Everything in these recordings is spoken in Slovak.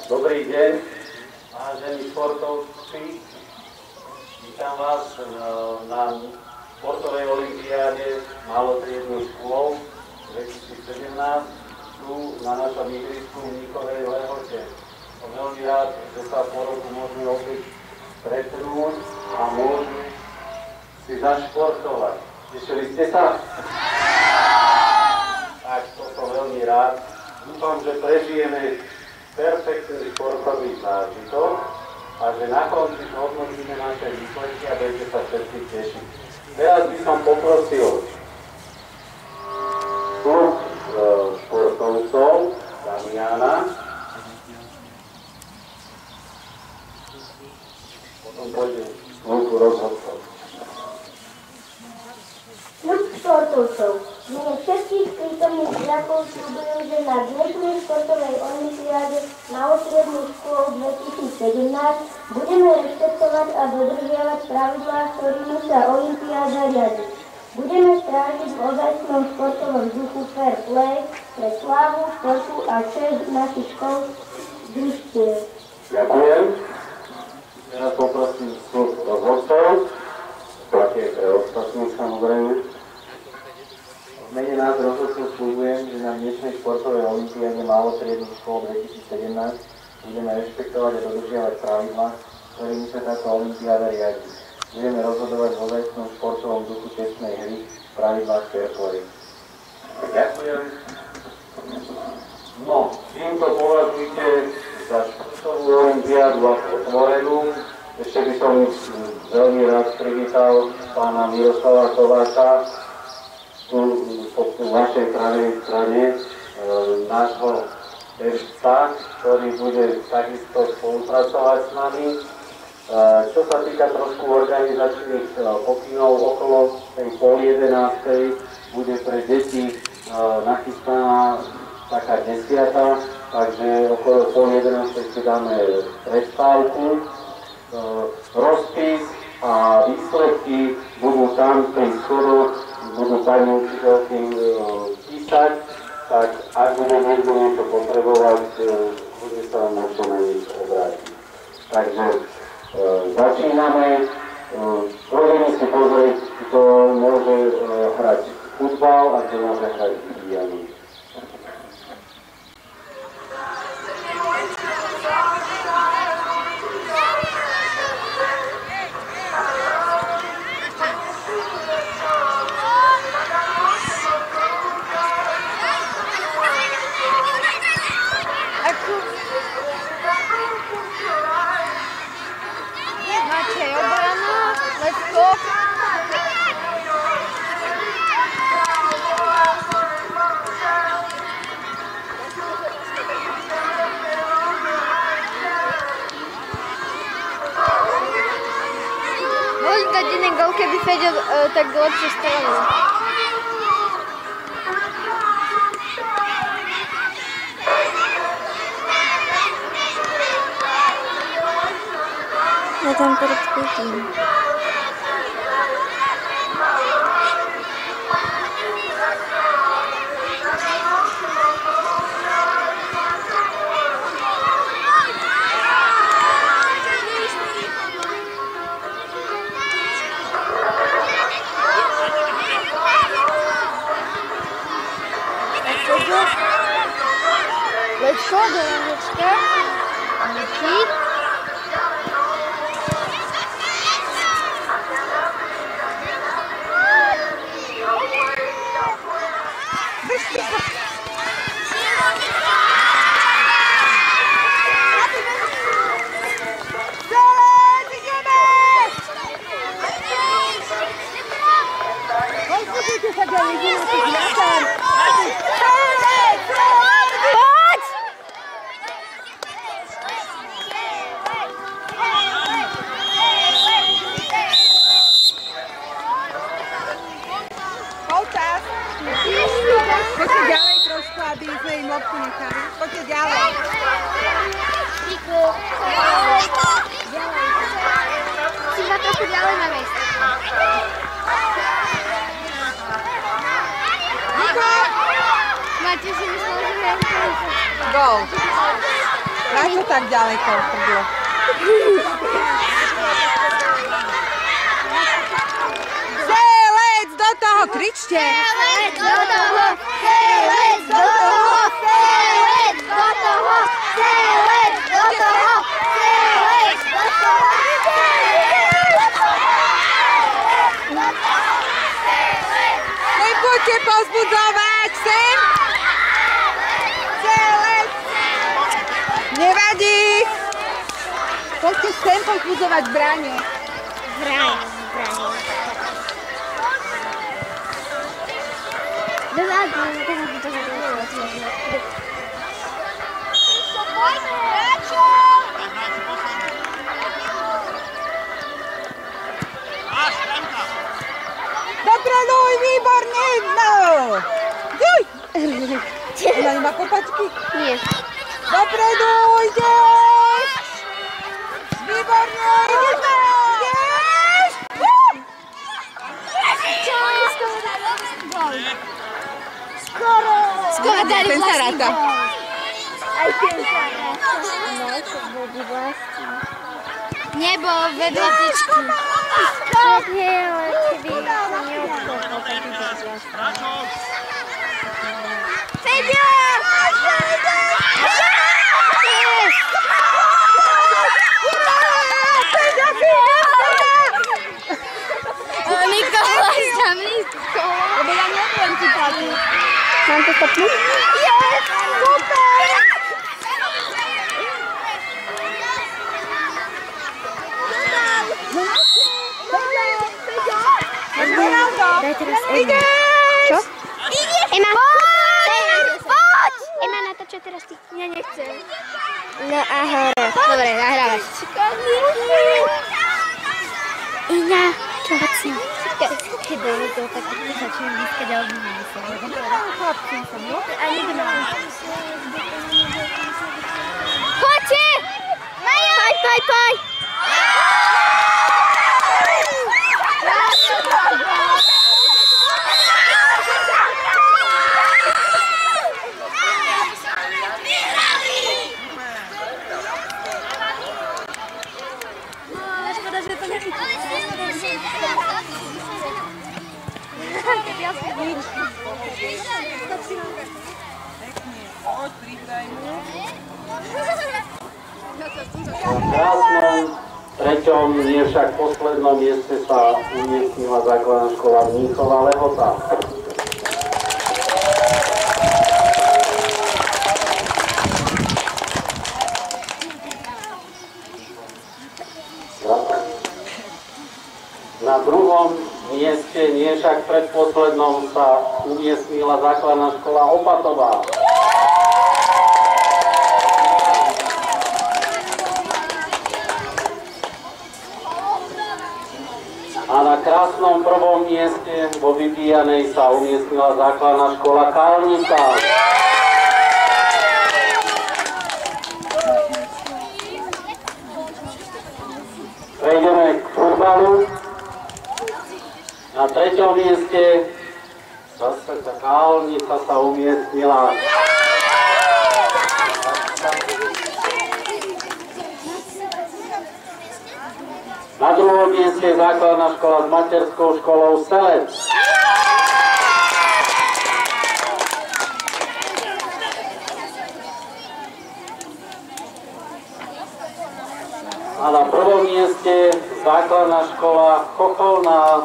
Dobrý deň, vážení športovci. Vítam vás na športovej olympiáde malotriednych škôl 2017 tu na našom ihrisku v Mníchovej Lehote. Som veľmi rád, že sa po roku môžeme opäť stretnúť a môžeme si zašportovať. Tešili ste sa? Tak, to som veľmi rád. Dúfam, že prežijeme perfektný športový zážitok a že na konci zhodnotíme naše výsledky a budete sa všetci tešiť. Teraz by som poprosil klub športovcov Damiana, potom pôjde klub rozhodcov. Klub športovcov. Mene všetkých prítomných žiakov sľubujem, že na dnešnej športovej olympiáde malotriednych škôl 2017 budeme rešpektovať a dodržiavať pravidlá, ktorými sa olympiáda riadi. Budeme strážiť v ozajstnom športovom duchu fair play pre slávu, športu a česť našich škôl družstiev. Ďakujem. Teraz poprosím klub rozhodcov, také pre ostatných samozrejme. V mene nás rozhodcov sľubujem, že na dnešnej športovej olympiáde malotriednych škôl 2017 budeme rešpektovať a dodržiavať pravidlá, ktorými sa táto olympiáda riadi. Budeme rozhodovať v ozajstnom športovom duchu čestnej hry v pravidlách fair play. Ďakujem. No, týmto považujte za športovú olympiádu ako otvorenú. Ešte by som veľmi rád privítal pána Miroslava Kováča, tu po vašej pravej strane nášho herca, ktorý bude takisto spolupracovať s nami. Čo sa týka trošku organizačných pokynov, okolo tej 10:30 bude pre deti nachystaná taká desiata, takže okolo 10:30 si dáme prestávku. Rozpis a výsledky budú tam pri schodoch, budú pani učiteľky písať, tak ak bude niekto niečo potrebovať, bude sa môžete na nich obrátiť. Takže začíname. Môžeme si pozrieť, kto môže hrať futbal a kto môže hrať biliardy. Keby Feďo tak lepšie strelil. Ja tam predpítim. Bečko, do nožička. Díky. Poďte ďalej trošku, aby sme im loptu nechali. Poďte ďalej. Si iba trochu ďalej na miesto. Máte si myslel, že hrám to. Gól. Prečo tak ďaleko? Selec, do toho, kričte! Selec do toho! Selec do toho! Selec do toho! Selec do toho! Selec do toho! Nebuďte pozbudzovať, sem! Selec! Nevadí! Poďte sem pozbudzovať bráne. Bráň. Dopredu, výborne! No! Juj! Ona nemá kopačky? Nie. Dopredu, ideš! Výborne, ideš! Ideš! Skoro dali Ten sa vlastný ráta. gól. Aj ten sa ráta. No, to boli vlastný. Nebo vedľa tyčky. Nie, ale keby sa neobchodol, tak by to vlastný. Feďo! Nikolas tam blízko. Lebo ja neviem, či padne. Mám to stopnúť? Yes! Super! Daj teraz Ema. Čo? Ema! Poď! Ema, natáčaj teraz ty. Ja nechcem. No aha. Dobre, nahrávaš. Ina, čo chcem? Keď dojde to, tak začnem vyskať a obviním sa. Chlapcím som, no? A nikto. Poďte! Paj! Škoda, že to nechytí. V krásnom treťom, nie však poslednom mieste sa umiestnila základná škola Mníchova Lehota. Na druhom mieste, nie však predposlednom, sa umiestnila základná škola Opatová. A na krásnom prvom mieste vo vybíjanej sa umiestnila základná škola Kalnica. Prejdeme k futbalu. Na treťom mieste zase tá Kalnica sa umiestnila. Na druhom mieste základná škola s materskou školou Selec. A na prvom mieste základná škola Chocholná.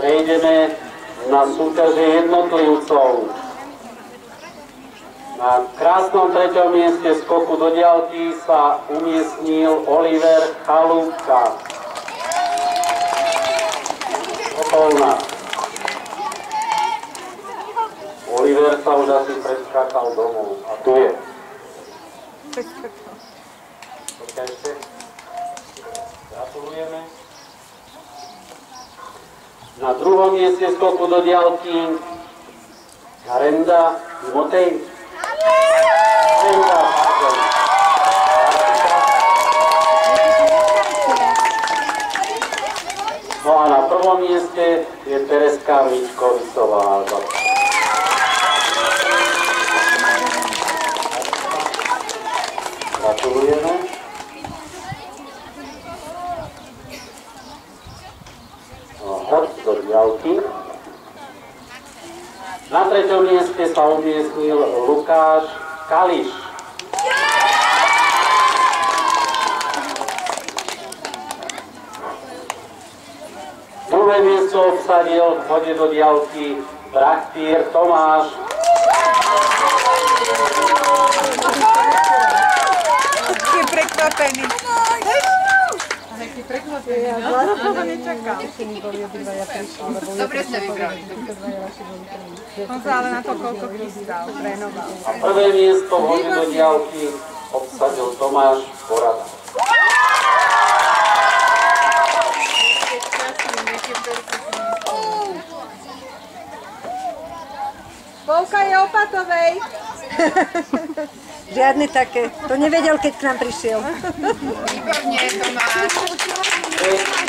Prejdeme na súťaže jednotlivcov. Na krásnom treťom mieste skoku do diaľky sa umiestnil Oliver Chalúbka. Chocholná. Oliver sa už asi predskákal domov. A tu je. Počkajte. Gratulujeme. Na druhom mieste skoku do diaľky Karenda Motej. No a na prvom mieste je Tereska Mičkovičová. Gratulujeme. Hod do diaľky. Na treťom mieste sa umiestnil Lukáš Kališ. Druhé miesto obsadil v hode do diaľky Brachtír Tomáš. Je prekvapený. Taký prekvapený, no? Ja toho nečakal. Dobre ste vybrali. On sa ale na to koľko chystal, trénoval. A prvé miesto v hode do diaľky obsadil Tomáš Porada. Polka je Opatovej. Žiadne také. To nevedel, keď k nám prišiel. Výborne, Tomáš.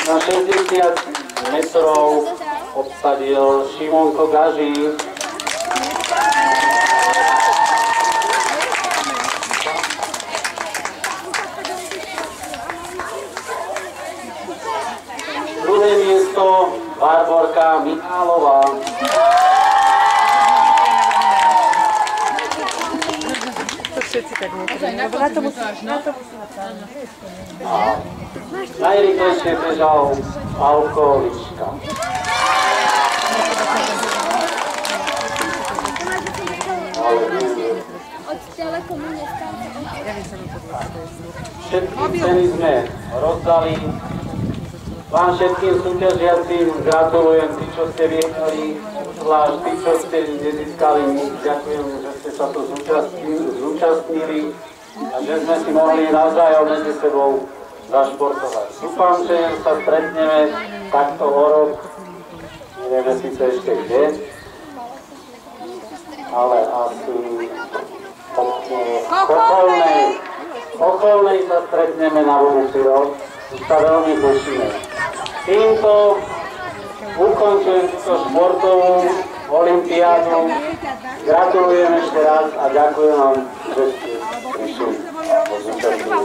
Na 60 metrov obsadil Šimonko Gažík. Druhé miesto Barborka Michalová. Všetci tak netreba. Najrýchlejšie bežal Pálko Liška. Všetky ceny sme rozdali. Vám všetkým súťažiacím gratulujem, tí, čo ste vyhrali, zvlášť tí, čo ste nezískali nič. Ďakujem, že ste sa tu zúčastnili a že sme si mohli navzájom medzi sebou zašportovať. Dúfam, že sa stretneme takto o rok, nevieme síce ešte kde, ale asi Chocholnej sa stretneme na budúci rok. Už sa veľmi tešíme. Týmto ukončujem túto športovú olympiádu. Gratulujem ešte raz a ďakujem vám, že ste prišli po zúčastnení.